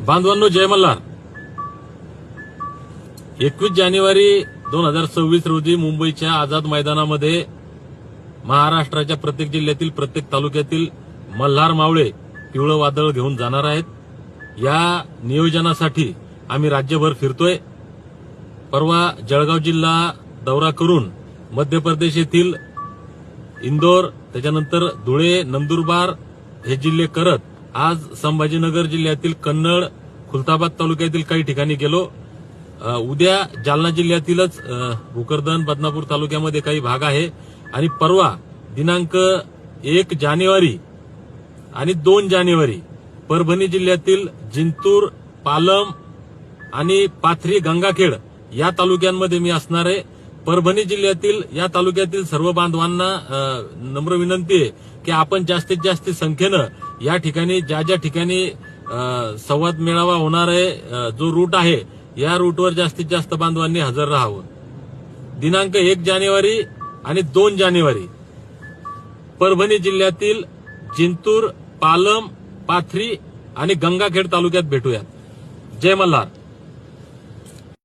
बांधवांनो, जय मल्हार. 21 जानेवारी 2026 रोजी मुंबईच्या आझाद मैदानामध्ये महाराष्ट्राच्या प्रत्येक जिल्ह्यातील प्रत्येक तालुक्यातील मल्हार मावळे पिवळं वादळ घेऊन जाणार आहेत. या नियोजनासाठी आम्ही राज्यभर फिरतोय. परवा जळगाव जिल्हा दौरा करून मध्य प्रदेश येथील इंदोर, त्याच्यानंतर धुळे, नंदुरबार हे जिल्हे करत आज संभाजीनगर जिल्ह्यातील कन्नड, खुलताबाद तालुक्यातील काही ठिकाणी गेलो. उद्या जालना जिल्ह्यातीलच भोकरदन, बदनापूर तालुक्यामध्ये काही भाग आहे आणि परवा दिनांक 1 जानेवारी आणि 2 जानेवारी परभणी जिल्ह्यातील जिंतूर, पालम आणि पाथरी, गंगाखेड या तालुक्यांमध्ये मी असणार आहे. परभणी जिल्ह्यातील या तालुक्यातील सर्व बांधवांना नम्र विनंती आहे की आपण जास्तीत जास्त संख्येनं या ठिकाणी ज्या ठिकाणी संवाद मेळावा होणार आहे, जो रूट आहे या रूटवर जास्तीत जास्त बांधवांनी हजर राहावं. दिनांक 1 जानेवारी आणि 2 जानेवारी परभणी जिल्ह्यातील जिंतूर, पालम, पाथरी आणि गंगाखेड तालुक्यात भेटूयात. जय मल्हार.